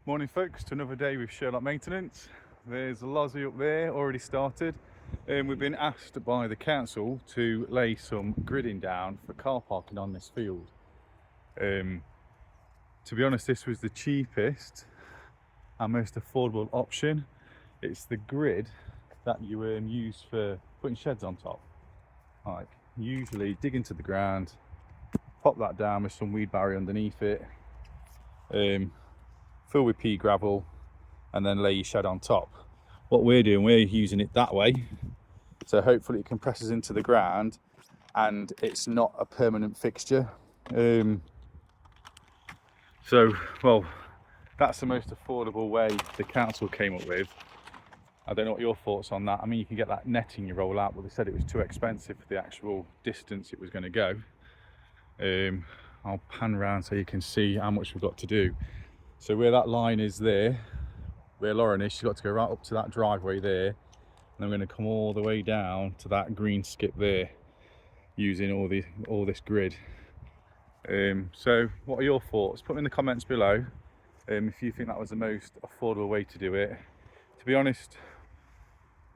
Morning folks, to another day with Sherlock Maintenance. There's Lozzi up there, already started. We've been asked by the council to lay some gridding down for car parking on this field. To be honest, this was the cheapest and most affordable option. It's the grid that you use for putting sheds on top. Like, usually dig into the ground, pop that down with some weed barrier underneath it, fill with pea gravel, and then lay your shed on top. What we're doing, we're using it that way, so hopefully it compresses into the ground and it's not a permanent fixture. Well, that's the most affordable way the council came up with. I don't know what your thoughts on that. I mean, you can get that netting you roll out, but they said it was too expensive for the actual distance it was going to go. I'll pan around so you can see how much we've got to do. So where that line is there, where Lauren is, she's got to go right up to that driveway there, and I'm going to come all the way down to that green skip there, using all this grid. So what are your thoughts? Put them in the comments below if you think that was the most affordable way to do it. To be honest,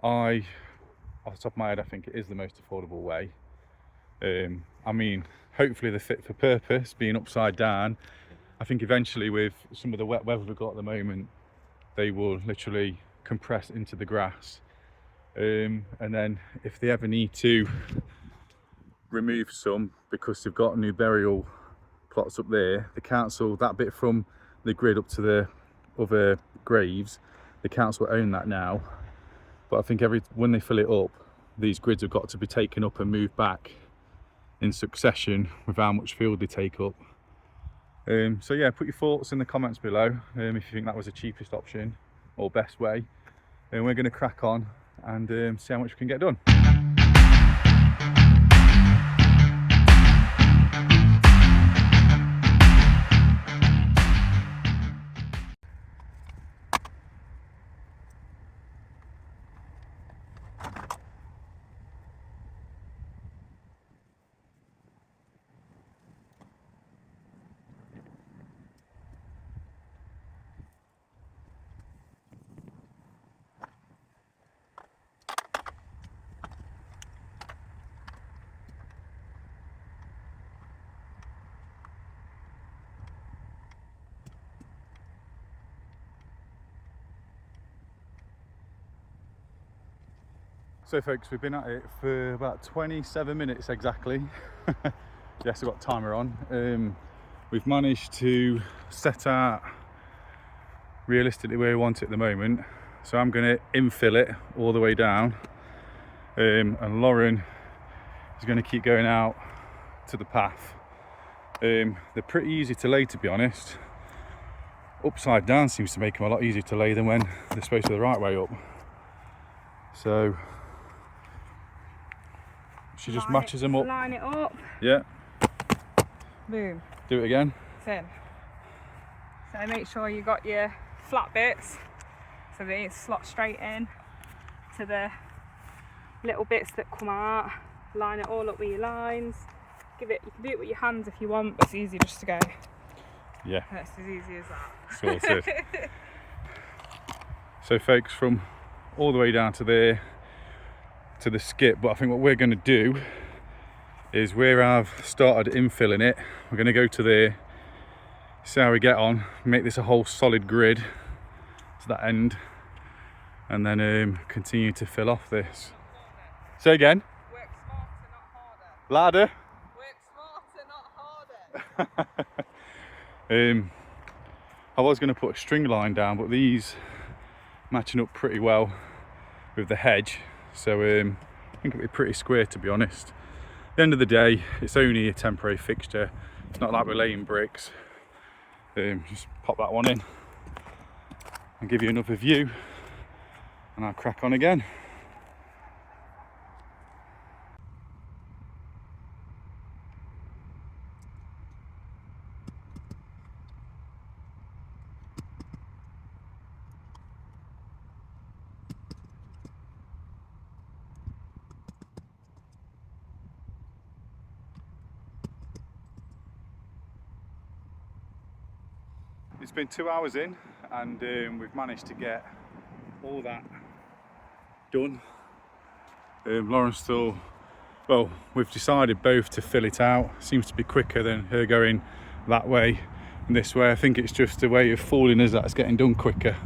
off the top of my head, I think it is the most affordable way. I mean, hopefully they're fit for purpose, being upside down. I think eventually, with some of the wet weather we've got at the moment, they will literally compress into the grass. And then if they ever need to remove some because they've got new burial plots up there, the council, that bit from the grid up to the other graves, the council own that now. But I think when they fill it up, these grids have got to be taken up and moved back in succession with how much field they take up. So yeah, put your thoughts in the comments below if you think that was the cheapest option or best way. And we're going to crack on and see how much we can get done. So folks, we've been at it for about 27 minutes exactly. Yes, I've got timer on. We've managed to set out realistically where we want it at the moment. So I'm going to infill it all the way down, and Lauren is going to keep going out to the path. They're pretty easy to lay, to be honest. Upside down seems to make them a lot easier to lay than when they're supposed to be the right way up. So she just matches them up. Line it up. Yeah. Boom. Do it again. It's in. So make sure you got your flat bits so they slot straight in to the little bits that come out. Line it all up with your lines. You can do it with your hands if you want, but it's easy just to go. Yeah. That's as easy as that. Sorted. So folks, from all the way down to there to the skip, but I think what we're going to do is where I've started infilling it, we're going to go to there, see how we get on, make this a whole solid grid to that end, and then continue to fill off this. Say again. Work smarter, not harder. Ladder. Work smarter, not harder. I was going to put a string line down, but these matching up pretty well with the hedge, so I think it'll be pretty square, to be honest. At the end of the day, it's only a temporary fixture. It's not like we're laying bricks. Just pop that one in and give you another view, and I'll crack on again. It's been 2 hours in and we've managed to get all that done. Lauren's still, well, we've decided both to fill it out. Seems to be quicker than her going that way and this way. I think it's just a way of fooling us that it's getting done quicker.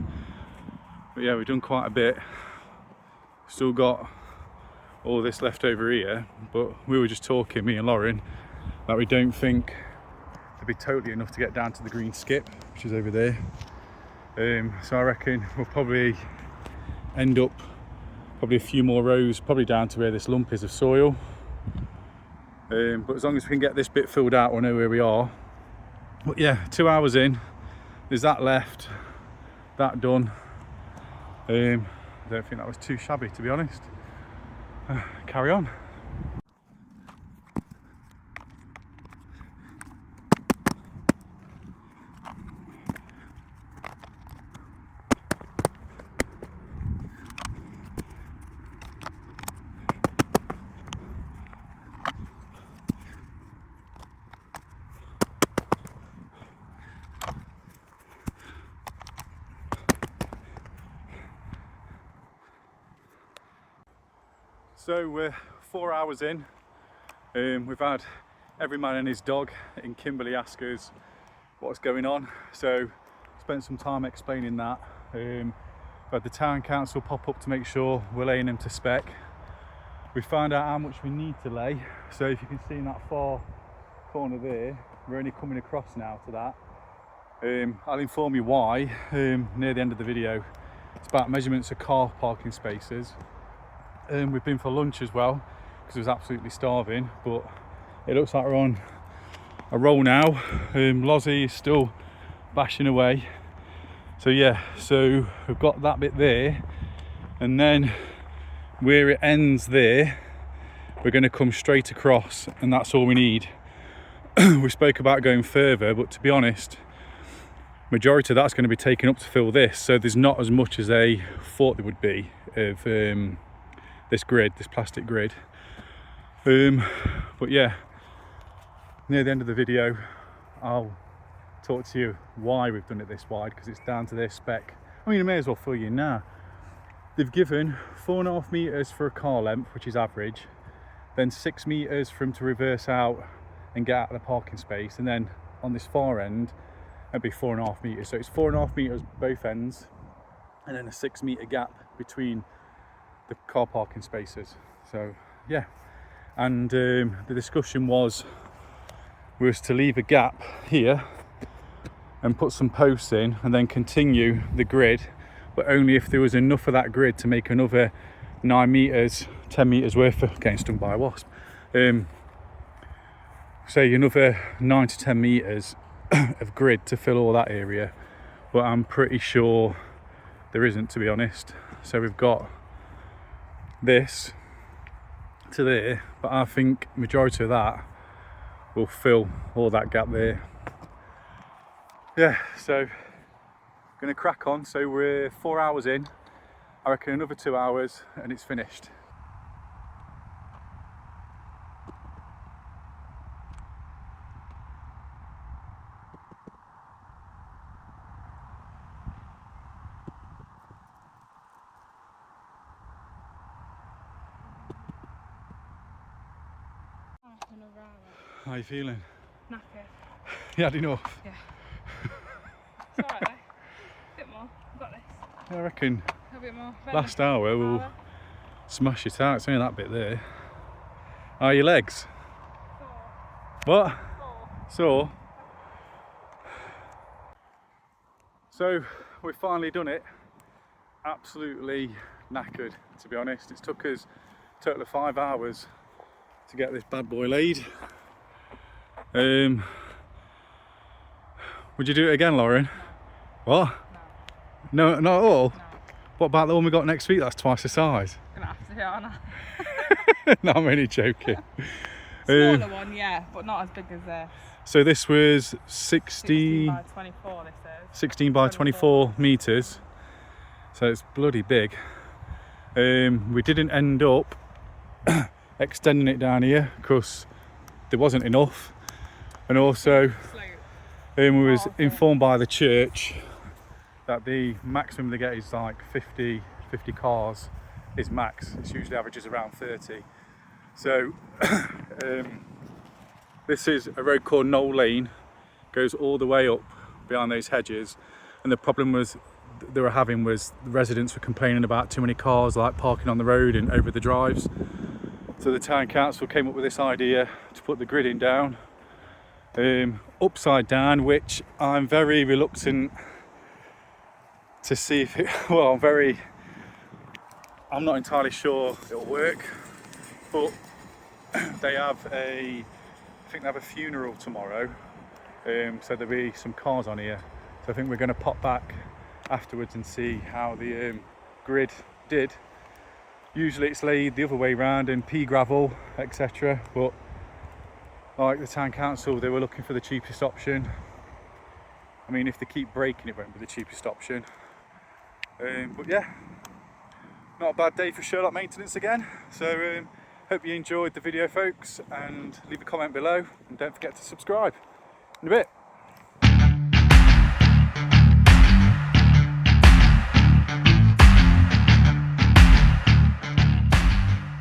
But yeah, we've done quite a bit. Still got all this left over here, but we were just talking, me and Lauren, that we don't think it'd be totally enough to get down to the green skip, which is over there. So I reckon we'll probably end up a few more rows, probably down to where this lump is of soil. But as long as we can get this bit filled out, we'll know where we are. But yeah, 2 hours in, there's that left, that done. I don't think that was too shabby, to be honest. Carry on. So we're 4 hours in. We've had every man and his dog in Kimberley ask us what's going on. So spent some time explaining that. We've had the town council pop up to make sure we're laying them to spec. We found out how much we need to lay. So if you can see in that far corner there, we're only coming across now to that. I'll inform you why near the end of the video. It's about measurements of car parking spaces. We've been for lunch as well because it was absolutely starving, but it looks like we're on a roll now. Lozzi is still bashing away. So yeah, so we've got that bit there, and then where it ends there, we're going to come straight across, and that's all we need. We spoke about going further, but to be honest, majority of that's going to be taken up to fill this, so there's not as much as they thought there would be of this grid, this plastic grid. But yeah, near the end of the video I'll talk to you why we've done it this wide, because it's down to their spec. I mean, I may as well fill you in now. They've given 4.5 meters for a car length, which is average, then 6 meters for them to reverse out and get out of the parking space, and then on this far end it'd be 4.5 meters. So it's 4.5 meters both ends, and then a 6 meter gap between the car parking spaces. So yeah, and the discussion was to leave a gap here and put some posts in and then continue the grid, but only if there was enough of that grid to make another 9 meters, 10 meters worth of getting stung by a wasp. Say another 9 to 10 meters of grid to fill all that area, but I'm pretty sure there isn't, to be honest. So we've got this to there, but I think majority of that will fill all that gap there. Yeah, so gonna crack on. So we're 4 hours in. I reckon another 2 hours and it's finished. How are you feeling? Knackered. You had enough? Yeah. It's alright though. Bit more. I've got this. I reckon A bit more. last hour we'll smash it out. It's only that bit there. How are your legs? Sore. What? Sore? So we've finally done it. Absolutely knackered, to be honest. It's took us a total of 5 hours to get this bad boy laid. Would you do it again, Lauren? No. What? No, not at all? No. What about the one we got next week? That's twice the size. Gonna have to do it, aren't I? No, I'm only joking. Smaller one, yeah, but not as big as this. So this was 16 by 24 this is. 16 by 24 meters. So it's bloody big. We didn't end up extending it down here because there wasn't enough, and also we was informed by the church that the maximum they get is like 50 cars is max. It's usually averages around 30. So this is a road called Knoll Lane, goes all the way up behind those hedges, and the problem was they were having was the residents were complaining about too many cars like parking on the road and over the drives. So the town council came up with this idea to put the gridding down upside down, which I'm very reluctant to see if it, well, I'm not entirely sure it'll work, but they have I think they have a funeral tomorrow, so there'll be some cars on here. So I think we're going to pop back afterwards and see how the grid did. Usually it's laid the other way around in pea gravel, etc. But like the town council, they were looking for the cheapest option. I mean, if they keep breaking, it won't be the cheapest option. But yeah, not a bad day for Sherlock maintenance again. So hope you enjoyed the video, folks, and leave a comment below, and don't forget to subscribe. In a bit.